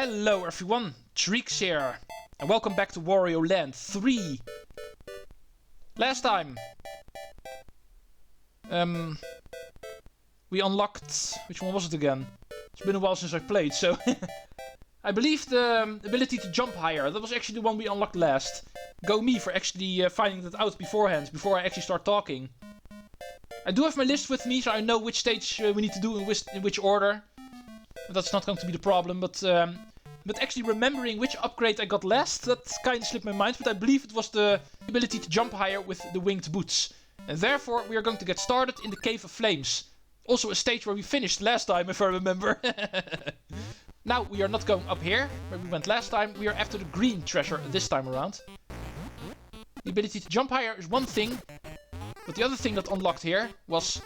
Hello everyone, Treecks here, and welcome back to Wario Land 3. Last time, we unlocked, which one was it again? It's been a while since I played, so I believe the ability to jump higher, that was actually the one we unlocked last. Go me for actually finding that out beforehand, before I actually start talking. I do have my list with me, so I know which stage we need to do in which order. But that's not going to be the problem, but actually remembering which upgrade I got last, that kind of slipped my mind, but I believe it was the ability to jump higher with the winged boots. And therefore, we are going to get started in the Cave of Flames. Also a stage where we finished last time, if I remember. Now, we are not going up here, where we went last time, we are after the green treasure this time around. The ability to jump higher is one thing, but the other thing that unlocked here was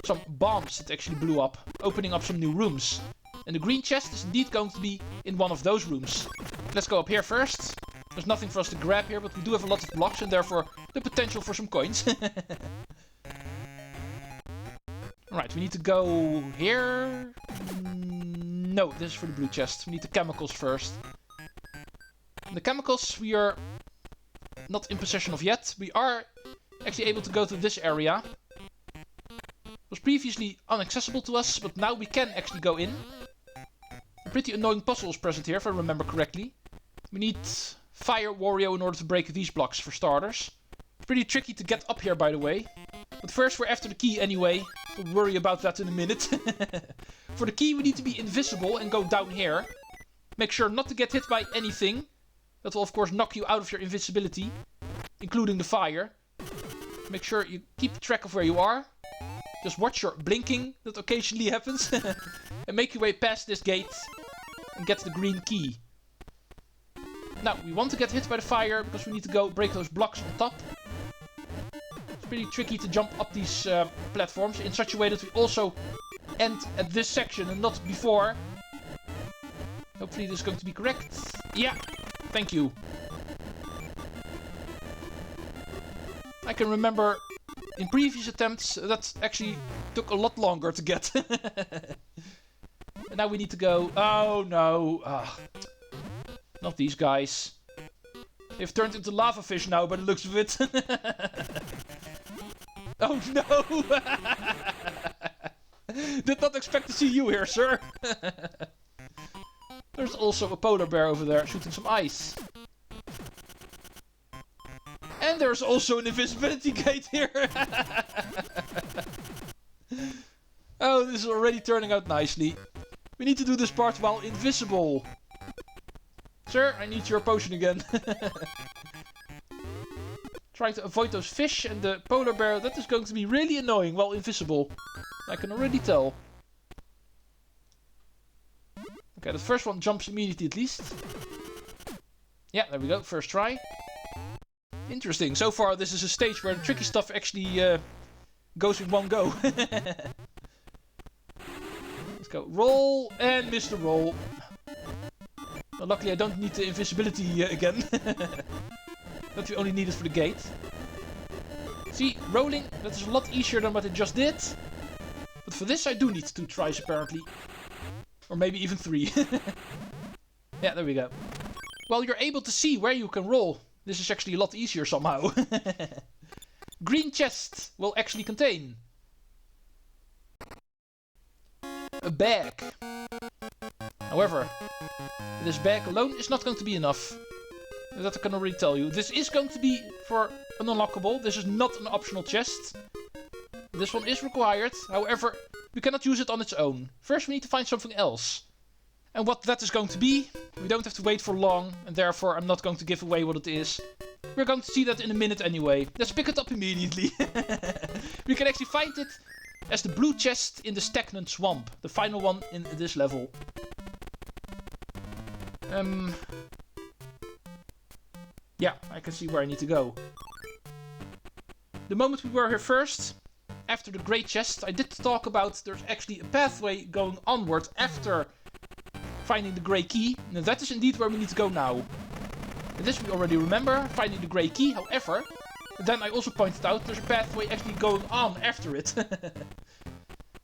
some bombs that actually blew up, opening up some new rooms. And the green chest is indeed going to be in one of those rooms. Let's go up here first. There's nothing for us to grab here, but we do have a lot of blocks and therefore the potential for some coins. Alright, we need to go here. No, this is for the blue chest. We need the chemicals first. And the chemicals we are not in possession of yet. We are actually able to go to this area. It was previously inaccessible to us, but now we can actually go in. A pretty annoying puzzle is present here, if I remember correctly. We need Fire Wario in order to break these blocks, for starters. It's pretty tricky to get up here, by the way. But first, we're after the key anyway. We'll worry about that in a minute. For the key, we need to be invisible and go down here. Make sure not to get hit by anything. That will, of course, knock you out of your invisibility, including the fire. Make sure you keep track of where you are. Just watch your blinking, that occasionally happens. And make your way past this gate and get the green key. Now, we want to get hit by the fire because we need to go break those blocks on top. It's pretty tricky to jump up these platforms in such a way that we also end at this section and not before. Hopefully this is going to be correct. Yeah, thank you. I can remember in previous attempts, that actually took a lot longer to get. And now we need to go... Oh, no. Not these guys. They've turned into lava fish now, by the looks of it. Oh, no. Did not expect to see you here, sir. There's also a polar bear over there shooting some ice. And there's also an invisibility gate here. Oh, this is already turning out nicely. We need to do this part while invisible. Sir, I need your potion again. Trying to avoid those fish and the polar bear. That is going to be really annoying while invisible. I can already tell. Okay, the first one jumps immediately at least. Yeah, there we go. First try. Interesting. So far, this is a stage where the tricky stuff actually goes in one go. Let's go. Roll and miss the roll. Well, luckily, I don't need the invisibility again. That we only need it for the gate. See, rolling, that is a lot easier than what I just did. But for this, I do need 2 tries, apparently. Or maybe even 3. Yeah, there we go. Well, you're able to see where you can roll. This is actually a lot easier somehow. Green chest will actually contain a bag. However, this bag alone is not going to be enough. That I can already tell you. This is going to be for an unlockable. This is not an optional chest. This one is required. However, we cannot use it on its own. First, we need to find something else. And what that is going to be, we don't have to wait for long, and therefore I'm not going to give away what it is. We're going to see that in a minute anyway. Let's pick it up immediately. We can actually find it as the blue chest in the Stagnant swamp. The final one in this level. Yeah, I can see where I need to go. The moment we were here first, after the grey chest, I did talk about there's actually a pathway going onward after finding the grey key, and that is indeed where we need to go now. And this we already remember, finding the grey key, however, then I also pointed out there's a pathway actually going on after it.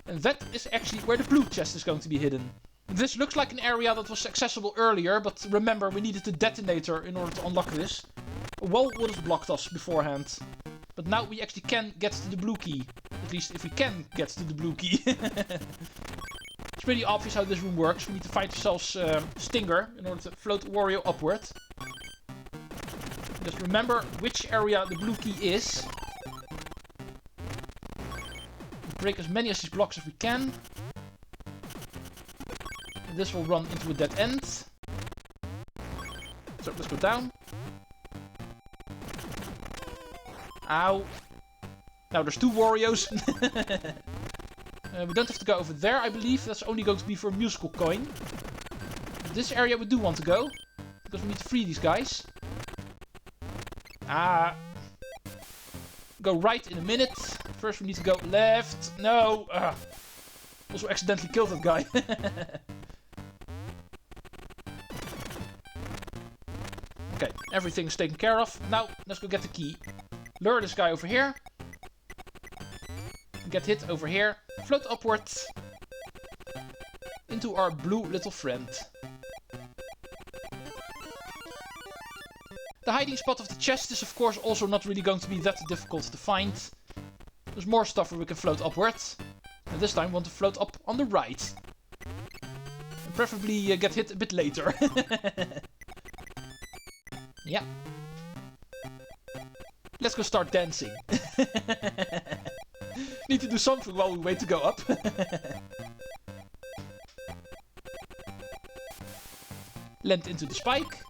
And that is actually where the blue chest is going to be hidden. This looks like an area that was accessible earlier, but remember, we needed the detonator in order to unlock this. A wall would have blocked us beforehand. But now we actually can get to the blue key. At least if we can get to the blue key. It's pretty obvious how this room works. We need to find ourselves Stinger in order to float Wario upward. Just remember which area the blue key is. Break as many of these blocks as we can. And this will run into a dead end. So let's go down. Ow. Now there's 2 Warios. We don't have to go over there, I believe. That's only going to be for a musical coin. This area we do want to go. Because we need to free these guys. Ah. Go right in a minute. First we need to go left. No. Also accidentally killed that guy. Okay, everything's taken care of. Now, let's go get the key. Lure this guy over here. Get hit over here. Float upwards. Into our blue little friend. The hiding spot of the chest is of course also not really going to be that difficult to find. There's more stuff where we can float upwards. And this time we want to float up on the right. And preferably get hit a bit later. Yeah. Let's go start dancing. Need to do something while we wait to go up. Land into the spike.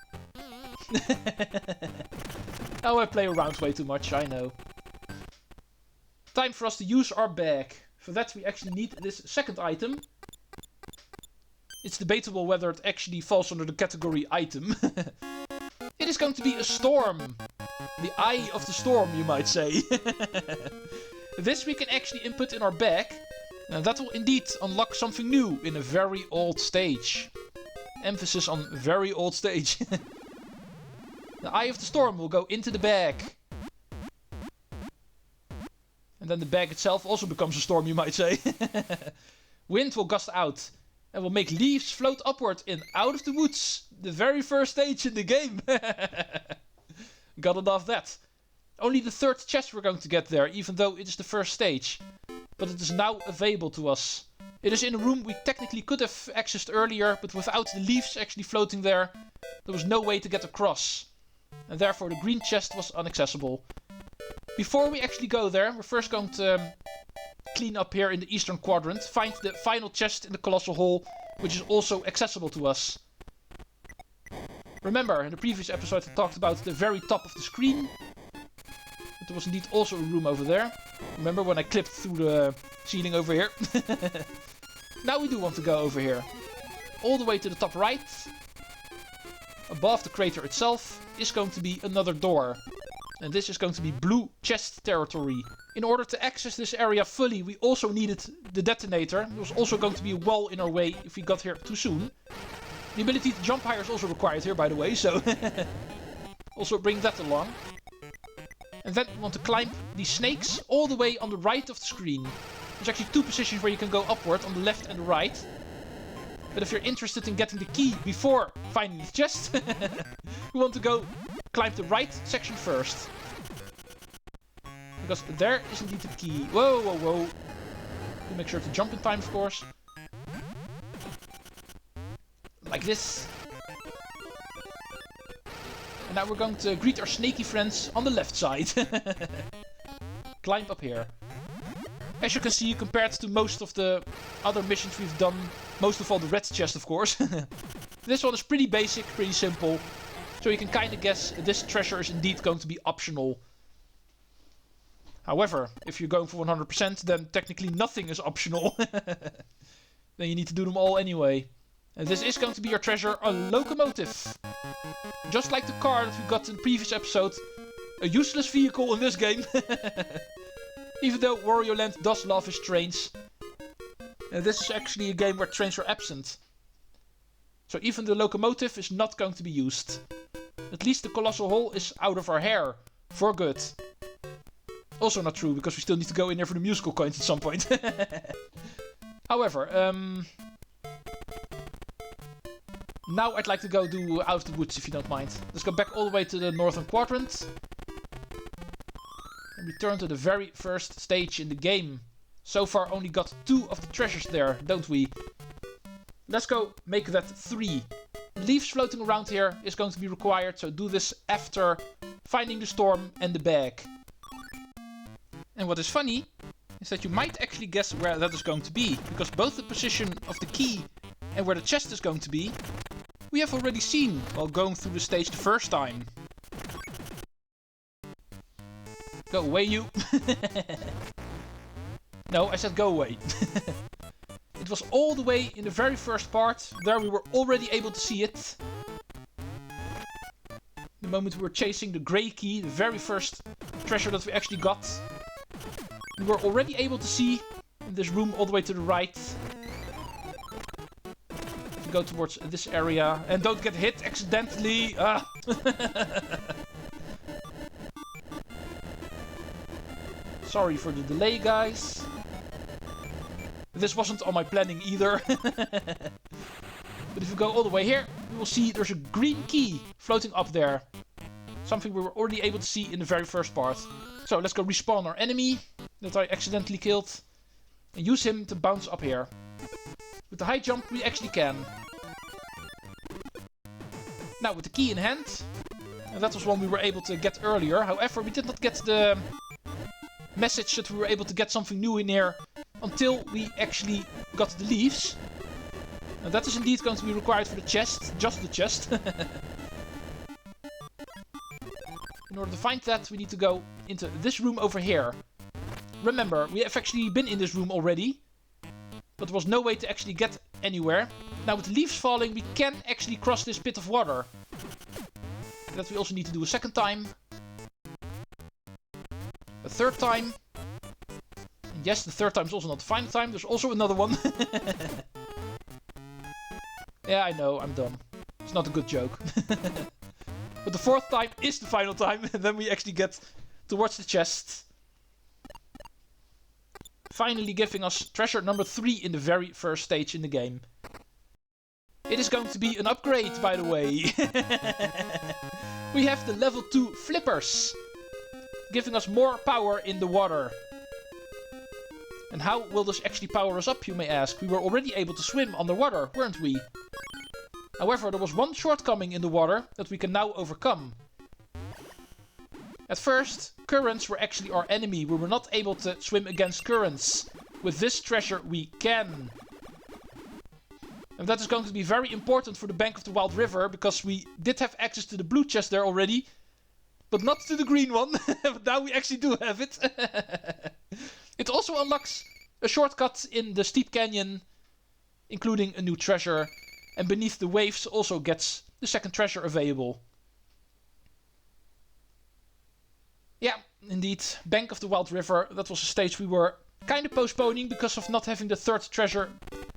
Oh, I play around way too much, I know. Time for us to use our bag. For that we actually need this second item. It's debatable whether it actually falls under the category item. It is going to be a storm. The eye of the storm, you might say. This we can actually input in our bag. And that will indeed unlock something new in a very old stage. Emphasis on very old stage. The eye of the storm will go into the bag. And then the bag itself also becomes a storm, you might say. Wind will gust out. And will make leaves float upward and out of the woods. The very first stage in the game. Gotta love that. Only the 3rd chest we're going to get there, even though it is the first stage. But it is now available to us. It is in a room we technically could have accessed earlier, but without the leaves actually floating there, there was no way to get across. And therefore the green chest was inaccessible. Before we actually go there, we're first going to clean up here in the eastern quadrant, find the final chest in the Colossal Hall, which is also accessible to us. Remember, in the previous episode I talked about the very top of the screen. But there was indeed also a room over there. Remember when I clipped through the ceiling over here? Now we do want to go over here. All the way to the top right. Above the crater itself is going to be another door. And this is going to be blue chest territory. In order to access this area fully, we also needed the detonator. There was also going to be a wall in our way if we got here too soon. The ability to jump higher is also required here, by the way, so also bring that along. And then we want to climb these snakes all the way on the right of the screen. There's actually 2 positions where you can go upward, on the left and the right. But if you're interested in getting the key before finding the chest, we want to go climb the right section first. Because there is indeed the key. Whoa, whoa, whoa. To make sure to jump in time, of course. Like this. And now we're going to greet our snaky friends on the left side. Climb up here. As you can see, compared to most of the other missions we've done, most of all the red chest, of course, this one is pretty basic, pretty simple. So you can kind of guess this treasure is indeed going to be optional. However, if you're going for 100%, then technically nothing is optional. Then you need to do them all anyway. And this is going to be your treasure, a locomotive. Just like the car that we got in the previous episode. A useless vehicle in this game. Even though Wario Land does love his trains. This is actually a game where trains are absent. So even the locomotive is not going to be used. At least the Colossal Hall is out of our hair. For good. Also not true, because we still need to go in there for the musical coins at some point. However, now I'd like to go do Out of the Woods, if you don't mind. Let's go back all the way to the northern quadrant. And return to the very first stage in the game. So far only got 2 of the treasures there, don't we? Let's go make that 3. Leaves floating around here is going to be required, so do this after finding the storm and the bag. And what is funny is that you might actually guess where that is going to be, because both the position of the key and where the chest is going to be, we have already seen while going through the stage the first time. Go away, you. No, I said go away. It was all the way in the very first part. There we were already able to see it. The moment we were chasing the grey key, the very first treasure that we actually got. We were already able to see in this room all the way to the right. To go towards this area. And don't get hit accidentally. Ah. Sorry for the delay, guys. This wasn't on my planning either. But if we go all the way here, we will see there's a green key floating up there. Something we were already able to see in the very first part. So let's go respawn our enemy that I accidentally killed. And use him to bounce up here. With the high jump we actually can. Now with the key in hand. And that was one we were able to get earlier. However, we did not get the message that we were able to get something new in here until we actually got the leaves. And that is indeed going to be required for the chest. Just the chest. In order to find that, we need to go into this room over here. Remember, we have actually been in this room already. But there was no way to actually get anywhere. Now with the leaves falling, we can actually cross this pit of water. That we also need to do a second time. A third time. And yes, the third time is also not the final time. There's also another one. Yeah, I know, I'm dumb. It's not a good joke. But the fourth time is the final time. And then we actually get towards the chest. Finally giving us treasure number 3 in the very first stage in the game. It is going to be an upgrade, by the way. We have the level 2 flippers. Giving us more power in the water. And how will this actually power us up, you may ask? We were already able to swim underwater, weren't we? However, there was one shortcoming in the water that we can now overcome. At first, currents were actually our enemy. We were not able to swim against currents. With this treasure, we can. And that is going to be very important for the bank of the Wild River, because we did have access to the blue chest there already. But not to the green one. But now we actually do have it. It also unlocks a shortcut in the steep canyon, including a new treasure. And beneath the waves also gets the second treasure available. Yeah, indeed. Bank of the Wild River. That was a stage we were kind of postponing because of not having the third treasure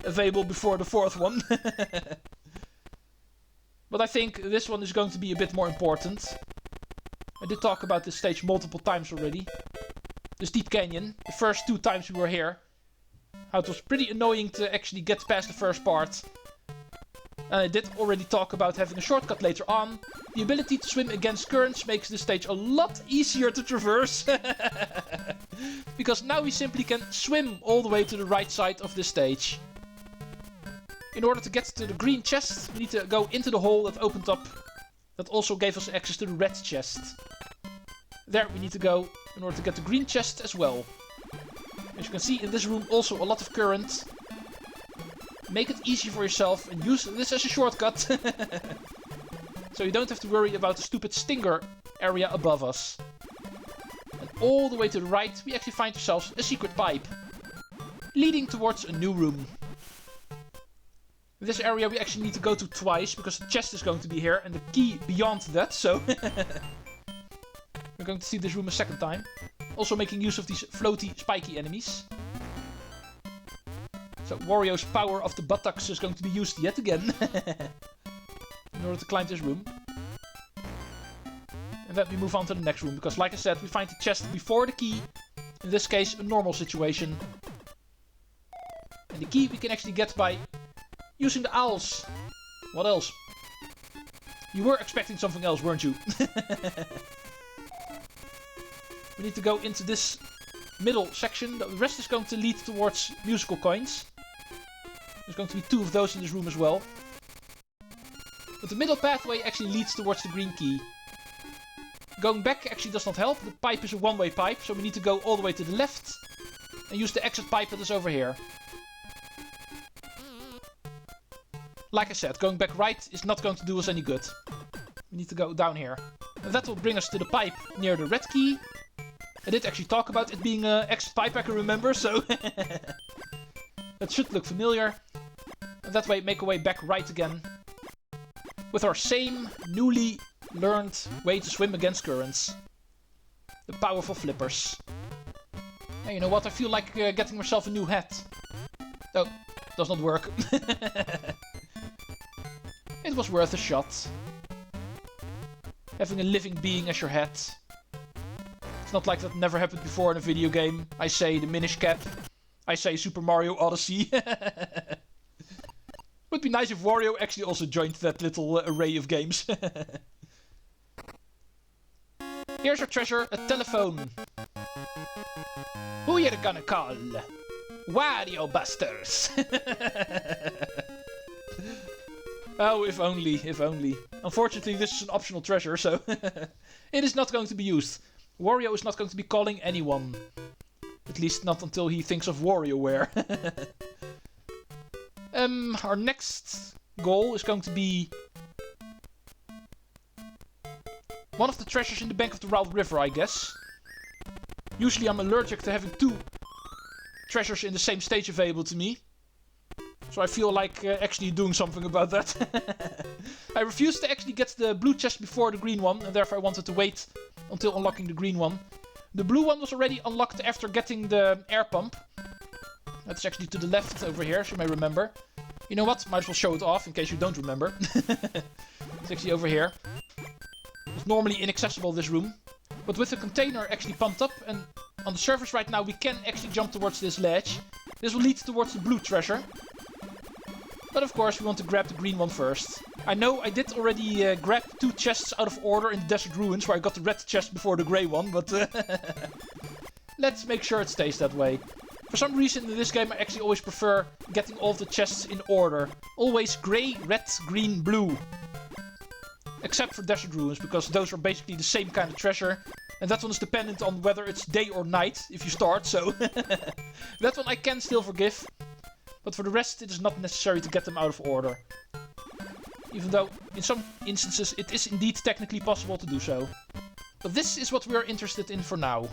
available before the fourth one. But I think this one is going to be a bit more important. I did talk about this stage multiple times already. The steep canyon. The first 2 times we were here. How it was pretty annoying to actually get past the first part. And I did already talk about having a shortcut later on. The ability to swim against currents makes this stage a lot easier to traverse. Because now we simply can swim all the way to the right side of this stage. In order to get to the green chest, we need to go into the hole that opened up. That also gave us access to the red chest. There we need to go in order to get the green chest as well. As you can see in this room also a lot of current. Make it easy for yourself and use this as a shortcut. So you don't have to worry about the stupid stinger area above us. And all the way to the right we actually find ourselves a secret pipe. Leading towards a new room. In this area we actually need to go to twice because the chest is going to be here and the key beyond that, so... We're going to see this room a second time. Also making use of these floaty, spiky enemies. So Wario's power of the buttocks is going to be used yet again. In order to climb this room. And then we move on to the next room. Because like I said, we find the chest before the key. In this case, a normal situation. And the key we can actually get by using the owls. What else? You were expecting something else, weren't you? We need to go into this middle section. The rest is going to lead towards musical coins. There's going to be 2 of those in this room as well. But the middle pathway actually leads towards the green key. Going back actually does not help. The pipe is a one-way pipe, so we need to go all the way to the left and use the exit pipe that is over here. Like I said, going back right is not going to do us any good. We need to go down here. And that will bring us to the pipe near the red key. I did actually talk about it being an exit pipe, I can remember, so that should look familiar. And that way make our way back right again. With our same newly learned way to swim against currents. The powerful flippers. Hey, you know what? I feel like getting myself a new hat. Oh, does not work. It was worth a shot. Having a living being as your hat. It's not like that never happened before in a video game. I say the Minish Cap. I say Super Mario Odyssey. Would be nice if Wario actually also joined that little array of games. Here's our treasure, a telephone. Who you gonna call? Wario Busters. Oh, if only, if only. Unfortunately, this is an optional treasure, so it is not going to be used. Wario is not going to be calling anyone. At least not until he thinks of WarioWare. Our next goal is going to be one of the treasures in the bank of the Wild River, I guess. Usually I'm allergic to having 2 treasures in the same stage available to me. So I feel like actually doing something about that. I refused to actually get the blue chest before the green one, and therefore I wanted to wait until unlocking the green one. The blue one was already unlocked after getting the air pump. That's actually to the left over here, as you may remember. You know what? Might as well show it off in case you don't remember. It's actually over here. It's normally inaccessible, this room. But with the container actually pumped up, and on the surface right now we can actually jump towards this ledge. This will lead towards the blue treasure. But of course we want to grab the green one first. I know I did already grab 2 chests out of order in the Desert Ruins, where I got the red chest before the grey one, but let's make sure it stays that way. For some reason in this game I actually always prefer getting all of the chests in order. Always grey, red, green, blue. Except for Desert Ruins, because those are basically the same kind of treasure. And that one is dependent on whether it's day or night if you start, so that one I can still forgive. But for the rest it is not necessary to get them out of order. Even though in some instances it is indeed technically possible to do so. But this is what we are interested in for now.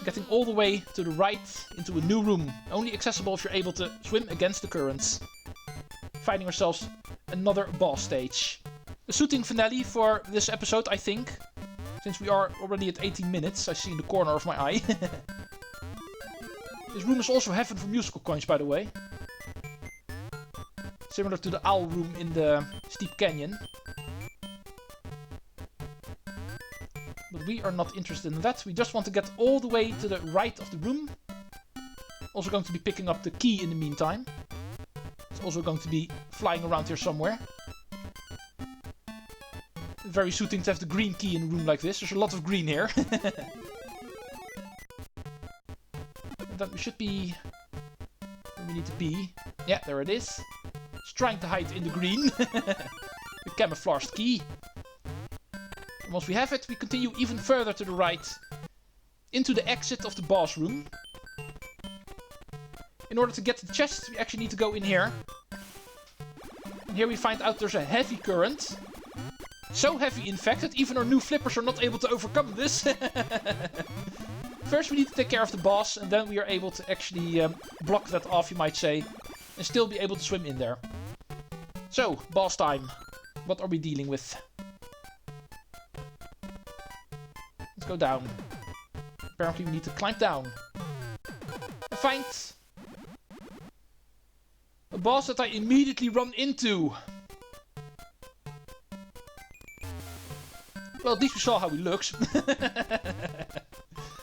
Getting all the way to the right into a new room. Only accessible if you're able to swim against the currents. Finding ourselves another boss stage. A suiting finale for this episode, I think. Since we are already at 18 minutes, I see in the corner of my eye. This room is also heaven for musical coins, by the way. Similar to the owl room in the Steep Canyon. But we are not interested in that. We just want to get all the way to the right of the room. Also going to be picking up the key in the meantime. It's also going to be flying around here somewhere. Very suiting to have the green key in a room like this. There's a lot of green here. And then we should be where we need to be. Yeah, there it is. It's trying to hide in the green. The camouflaged key. And once we have it, we continue even further to the right. Into the exit of the boss room. In order to get to the chest, we actually need to go in here. And here we find out there's a heavy current. So heavy, in fact, that even our new flippers are not able to overcome this. First we need to take care of the boss, and then we are able to actually block that off, you might say. And still be able to swim in there. So, boss time. What are we dealing with? Let's go down. Apparently we need to climb down. And find a boss that I immediately run into. Well, at least we saw how he looks.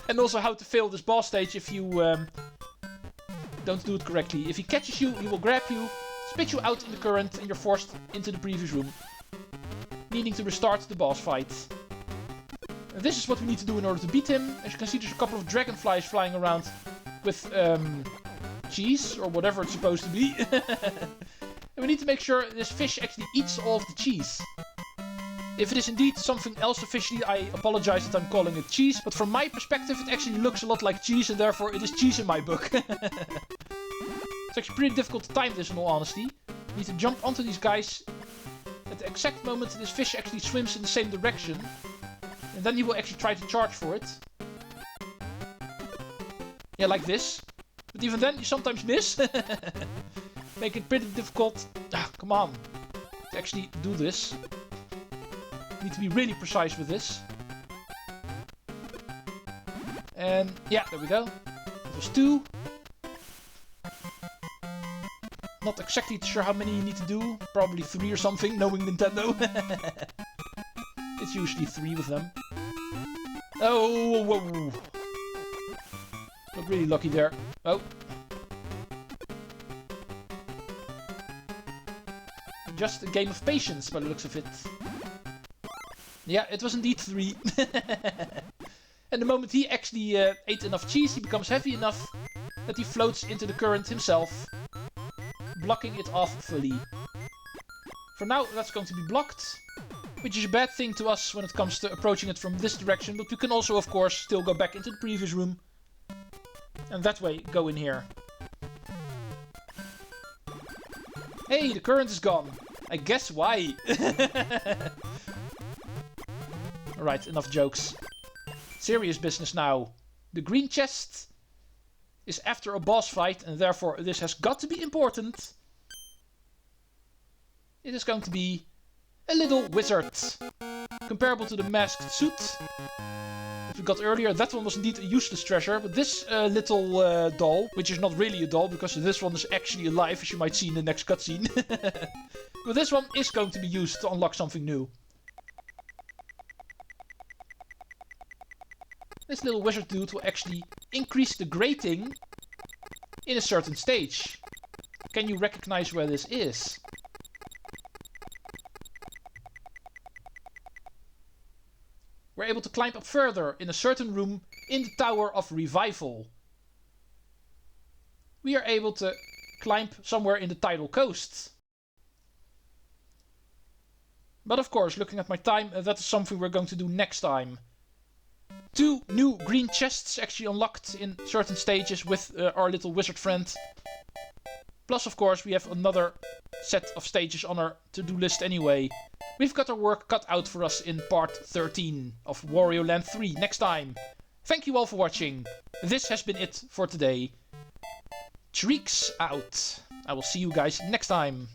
And also how to fail this boss stage if you don't do it correctly. If he catches you, he will grab you, spit you out in the current, and you're forced into the previous room. needing to restart the boss fight. And this is what we need to do in order to beat him. As you can see, there's a couple of dragonflies flying around with cheese, or whatever it's supposed to be. And we need to make sure this fish actually eats all of the cheese. If it is indeed something else officially, I apologize that I'm calling it cheese, but from my perspective it actually looks a lot like cheese, and therefore it is cheese in my book. It's actually pretty difficult to time this, in all honesty. You need to jump onto these guys at the exact moment this fish actually swims in the same direction, and then he will actually try to charge for it. Yeah, like this. But even then, you sometimes miss. Make it pretty difficult. Ah, come on. To actually do this. You need to be really precise with this. And yeah, there we go. That was 2. Not exactly sure how many you need to do. Probably 3 or something, knowing Nintendo. It's usually 3 with them. Oh, whoa. Not really lucky there. Oh. Just a game of patience by the looks of it. Yeah, it was indeed 3. And the moment he actually ate enough cheese, he becomes heavy enough that he floats into the current himself, blocking it off fully. For now, that's going to be blocked, which is a bad thing to us when it comes to approaching it from this direction, but we can also, of course, still go back into the previous room. And that way, go in here. Hey, the current is gone. I guess why. Alright, enough jokes. Serious business now. The green chest is after a boss fight, and therefore this has got to be important. It is going to be a little wizard. Comparable to the masked suit that we got earlier. That one was indeed a useless treasure, but this little doll, which is not really a doll because this one is actually alive, as you might see in the next cutscene. But this one is going to be used to unlock something new. This little wizard dude will actually increase the grating in a certain stage. Can you recognize where this is? We're able to climb up further in a certain room in the Tower of Revival. We are able to climb somewhere in the Tidal Coast. But of course, looking at my time, that is something we're going to do next time. 2 new green chests actually unlocked in certain stages with our little wizard friend. Plus, of course, we have another set of stages on our to-do list anyway. We've got our work cut out for us in part 13 of Wario Land 3 next time. Thank you all for watching. This has been it for today. Treecks out. I will see you guys next time.